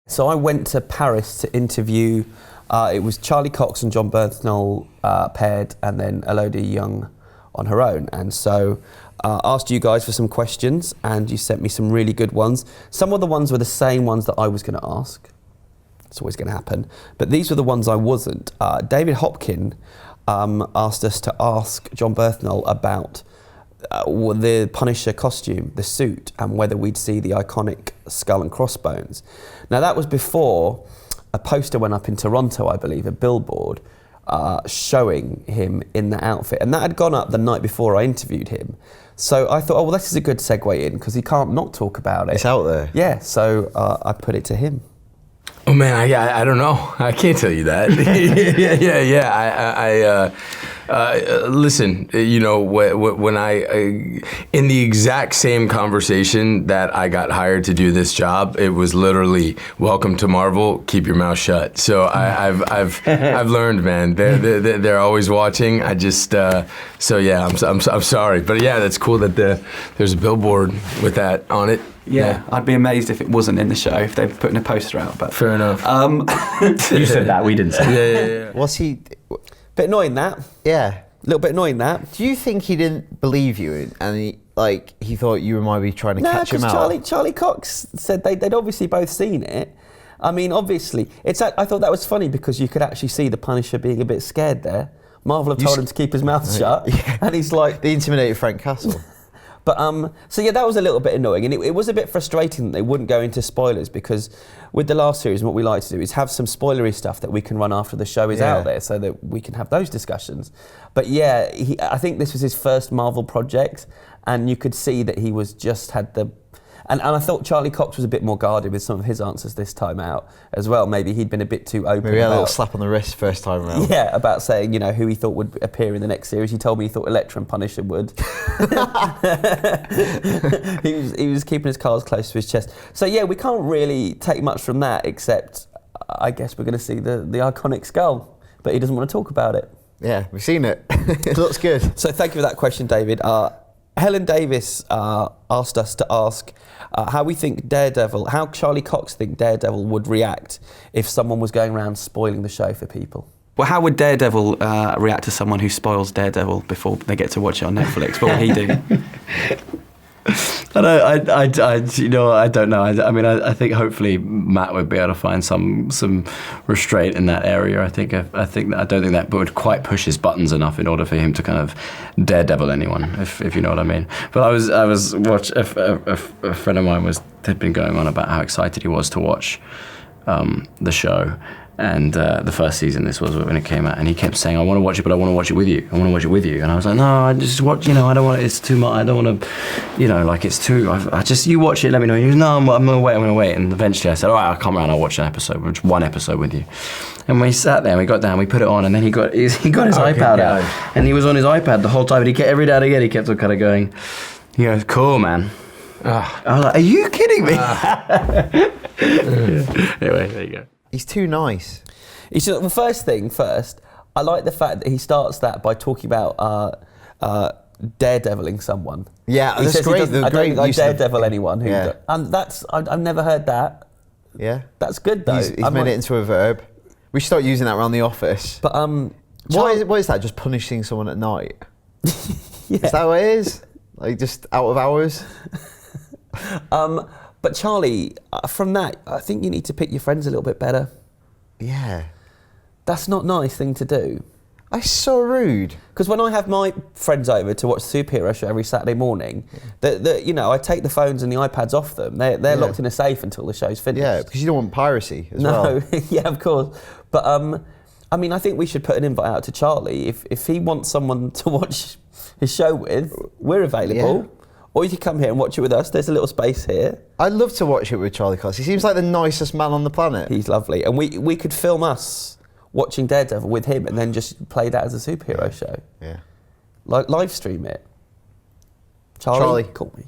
So I went to Paris to interview, it was Charlie Cox and John Bernthal paired, and then Elodie Young on her own. And so asked you guys for some questions, and you sent me some really good ones. Some of the ones were the same ones that I was going to ask. It's always going to happen. But these were the ones I wasn't. David Hopkin asked us to ask John Bernthal about the Punisher costume, the suit, and whether we'd see the iconic skull and crossbones. Now that was before a poster went up in Toronto, I believe, a billboard, showing him in that outfit. And that had gone up the night before I interviewed him. So I thought, oh, well, this is a good segue in, because he can't not talk about it. It's out there. Yeah, so I put it to him. Oh man, I don't know. I can't tell you that. Listen, you know, when in the exact same conversation that I got hired to do this job, it was literally, welcome to Marvel, keep your mouth shut. So I've learned, man. They're always watching. I just so yeah, I'm sorry, but yeah, that's cool that there's a billboard with that on it. Yeah, I'd be amazed if it wasn't in the show, if they were putting a poster out. But fair enough. You said that, we didn't say. Yeah. Was he? Bit annoying that. Yeah. A little bit annoying that. Do you think he didn't believe you, and he thought you might be trying to catch him out? No, because Charlie Cox said they'd obviously both seen it. I mean, obviously, I thought that was funny because you could actually see the Punisher being a bit scared there. Marvel had told him to keep his mouth shut, and he's like... They intimidated Frank Castle. But so yeah, that was a little bit annoying, and it was a bit frustrating that they wouldn't go into spoilers, because with the last series, what we like to do is have some spoilery stuff that we can run after the show is out there, so that we can have those discussions. But yeah, I think this was his first Marvel project, and you could see that he was just had the... And I thought Charlie Cox was a bit more guarded with some of his answers this time out as well. Maybe he'd been a bit too open. Maybe a little slap on the wrist first time around. Yeah, about saying, you know, who he thought would appear in the next series. He told me he thought Elektra and Punisher would. he was keeping his cards close to his chest. So yeah, we can't really take much from that, except I guess we're going to see the iconic skull, but he doesn't want to talk about it. Yeah, we've seen it. It looks good. So thank you for that question, David. Helen Davis asked us to ask how we think Daredevil, how Charlie Cox think Daredevil would react if someone was going around spoiling the show for people. Well, how would Daredevil react to someone who spoils Daredevil before they get to watch it on Netflix? What would he do? I don't know. I mean, I think hopefully Matt would be able to find some restraint in that area. I don't think that would quite push his buttons enough in order for him to kind of Daredevil anyone, if you know what I mean. But I was watch a friend of mine had been going on about how excited he was to watch the show. And the first season, this was when it came out, and he kept saying, I want to watch it, but I want to watch it with you. I want to watch it with you. And I was like, no, I just watch, I don't want it, it's too much, I don't want to, it's too, you watch it, let me know. He goes, no, I'm going to wait. And eventually I said, all right, I'll come around, I'll watch one episode with you. And we sat there, and we got down, we put it on, and then he got his iPad out. And he was on his iPad the whole time, and every now and again, he kept on kind of going, he goes, cool, man. I was like, are you kidding me? Anyway, there you go. He's too nice. The first thing first, I like the fact that he starts that by talking about daredeviling someone. Yeah, that's great. I don't think I daredevil anyone. And I've never heard that. Yeah. That's good though. He's made it into a verb. We should start using that around the office. But what is that? Just punishing someone at night? Yeah. Is that what it is? Like just out of hours? But Charlie, from that, I think you need to pick your friends a little bit better. Yeah. That's not a nice thing to do. That's so rude. Because when I have my friends over to watch the superhero show every Saturday morning, I take the phones and the iPads off them. They're locked in a safe until the show's finished. Yeah, because you don't want piracy as well. No, yeah, of course. But I think we should put an invite out to Charlie. If he wants someone to watch his show with, we're available. Yeah. Or you can come here and watch it with us. There's a little space here. I'd love to watch it with Charlie Cox. He seems like the nicest man on the planet. He's lovely. And we could film us watching Daredevil with him and then just play that as a superhero show. Yeah. Live stream it. Charlie. Call me.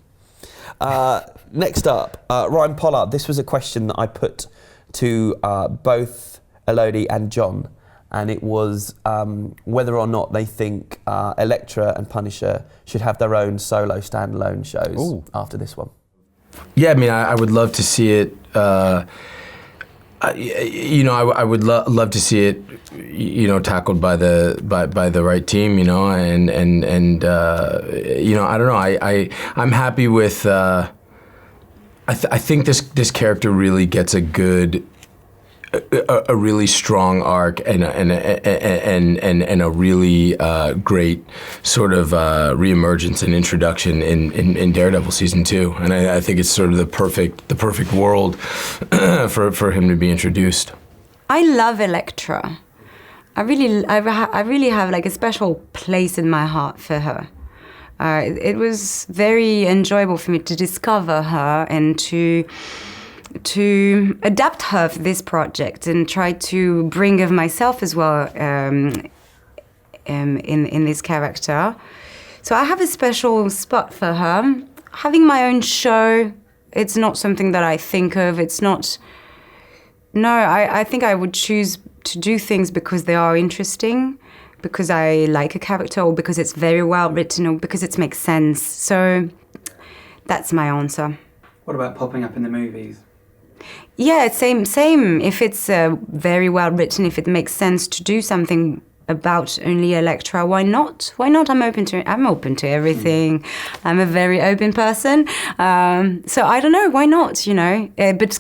Next up, Ryan Pollard. This was a question that I put to both Elodie and John. And it was whether or not they think Elektra and Punisher should have their own solo standalone shows after this one. Yeah, I mean, I would love to see it. I would love to see it, tackled by the right team, and I don't know. I'm happy with. I think this character really gets a really strong arc and a really great sort of reemergence and introduction in Daredevil season 2, and I think it's sort of the perfect world for him to be introduced. I love Elektra. I really have like a special place in my heart for her. It was very enjoyable for me to discover her and to adapt her for this project and try to bring of myself as well in this character. So I have a special spot for her. Having my own show, it's not something that I think of. It's not... No, I think I would choose to do things because they are interesting, because I like a character, or because it's very well written, or because it makes sense. So that's my answer. What about popping up in the movies? Yeah, same. If it's very well written, if it makes sense to do something about only Elektra, why not? Why not? I'm open to everything. I'm a very open person. So I don't know. Why not? But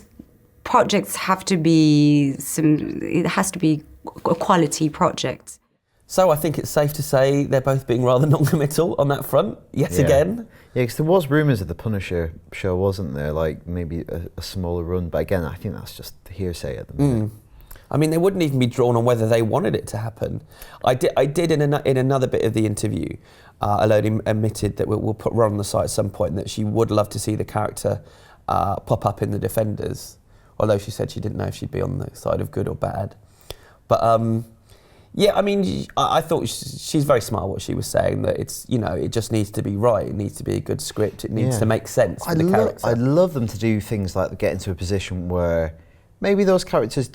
projects have to be it has to be a quality project. So I think it's safe to say they're both being rather non-committal on that front, yet again. Yeah, because there was rumours of the Punisher show, wasn't there? Like maybe a smaller run, but again, I think that's just hearsay at the minute. I mean, they wouldn't even be drawn on whether they wanted it to happen. I did in another bit of the interview, Elodie admitted that we'll put her on the site at some point, that she would love to see the character pop up in the Defenders, although she said she didn't know if she'd be on the side of good or bad. But yeah, I mean, I thought she's very smart what she was saying, that it's, it just needs to be right. It needs to be a good script. It needs to make sense for the character. I'd love them to do things like get into a position where maybe those characters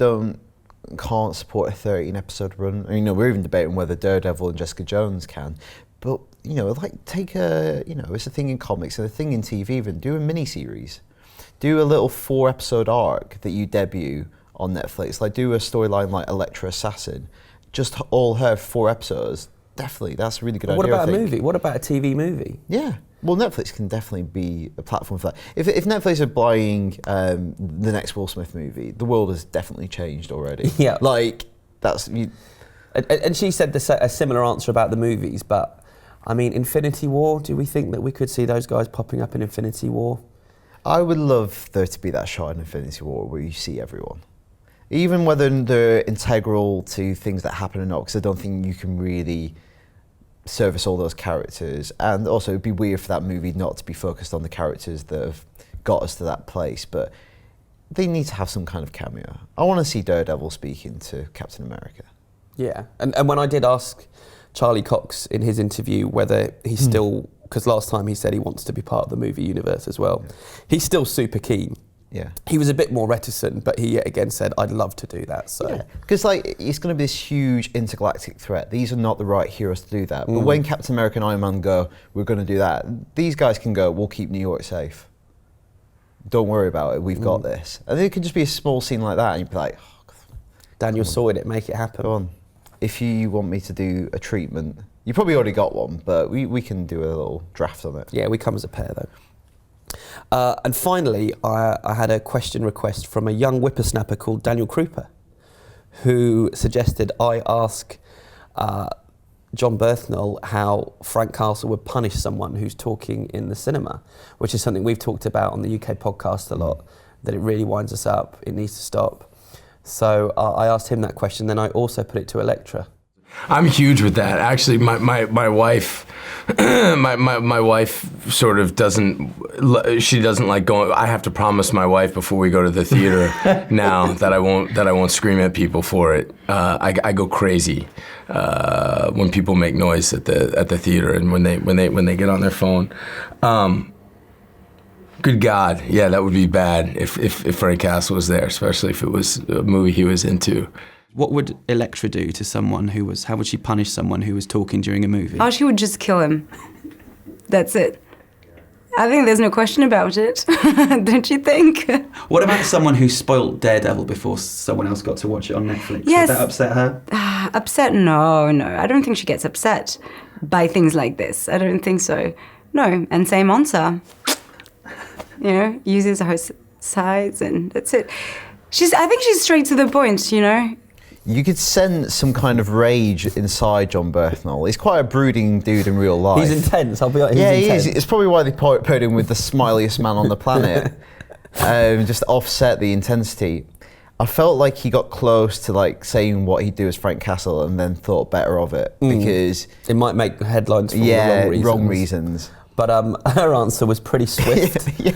can't support a 13-episode run. We're even debating whether Daredevil and Jessica Jones can. But, take it's a thing in comics and a thing in TV even. Do a mini-series. Do a little 4-episode arc that you debut on Netflix. Like, do a storyline like Elektra Assassin. Just all her 4 episodes. Definitely, that's a really good idea. What about a movie? What about a TV movie? Yeah. Well, Netflix can definitely be a platform for that. If Netflix are buying the next Will Smith movie, the world has definitely changed already. Yeah. Like, that's... And she said a similar answer about the movies, but, I mean, Infinity War, do we think that we could see those guys popping up in Infinity War? I would love there to be that shot in Infinity War where you see everyone. Even whether they're integral to things that happen or not, because I don't think you can really service all those characters. And also, it'd be weird for that movie not to be focused on the characters that have got us to that place. But they need to have some kind of cameo. I want to see Daredevil speaking to Captain America. Yeah, and when I did ask Charlie Cox in his interview whether he's still, because last time he said he wants to be part of the movie universe as well, he's still super keen. Yeah, he was a bit more reticent, but he yet again said, "I'd love to do that." So, because it's going to be this huge intergalactic threat. These are not the right heroes to do that. But when Captain America and Iron Man go, "We're going to do that," these guys can go, "We'll keep New York safe. Don't worry about it. We've got this." And it could just be a small scene like that, and you'd be like, "Oh, Daniel sorted it. Make it happen." Go on. If you want me to do a treatment, you probably already got one, but we can do a little draft on it. Yeah, we come as a pair though. And finally, I had a question request from a young whippersnapper called Daniel Krupa, who suggested I ask John Berthnell how Frank Castle would punish someone who's talking in the cinema, which is something we've talked about on the UK podcast a lot, that it really winds us up, it needs to stop. So I asked him that question, then I also put it to Elektra. I'm huge with that. Actually, my wife, my wife sort of she doesn't like going. I have to promise my wife before we go to the theater now that I won't scream at people for it. I go crazy when people make noise at the theater and when they get on their phone. Good God, yeah, that would be bad if Frank Castle was there, especially if it was a movie he was into. What would Elektra do to someone how would she punish someone who was talking during a movie? Oh, she would just kill him. That's it. I think there's no question about it. Don't you think? What about someone who spoilt Daredevil before someone else got to watch it on Netflix? Yes. Would that upset her? Upset? No. I don't think she gets upset by things like this. I don't think so. No. And same answer. You know, uses her sides and that's it. I think she's straight to the point, you know. You could sense some kind of rage inside John Berthnall. He's quite a brooding dude in real life. He's intense, I'll be honest. Yeah, he's he intense. is. It's probably why they paired him with the smiliest man on the planet. Just to offset the intensity. I felt like he got close to like saying what he'd do as Frank Castle and then thought better of it because It might make headlines for the wrong reasons. But her answer was pretty swift. Yeah.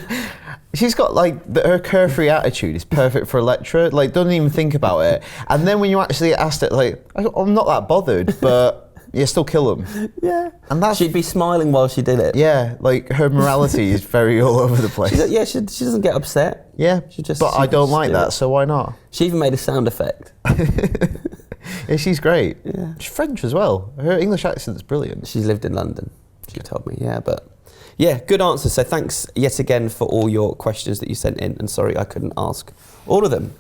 She's got like her carefree attitude is perfect for Elektra. Like, doesn't even think about it. And then when you actually asked it, like, I'm not that bothered, but yeah, still kill him. Yeah. And that's She'd be smiling while she did it. yeah, like her morality is very all over the place. She doesn't get upset. Yeah, She just- but she I don't just like do that, it. so why not? She even made a sound effect. Yeah, she's great. Yeah. She's French as well. Her English accent's brilliant. She's lived in London, she told me, yeah, but... Yeah, good answer. So thanks yet again for all your questions that you sent in, and sorry I couldn't ask all of them.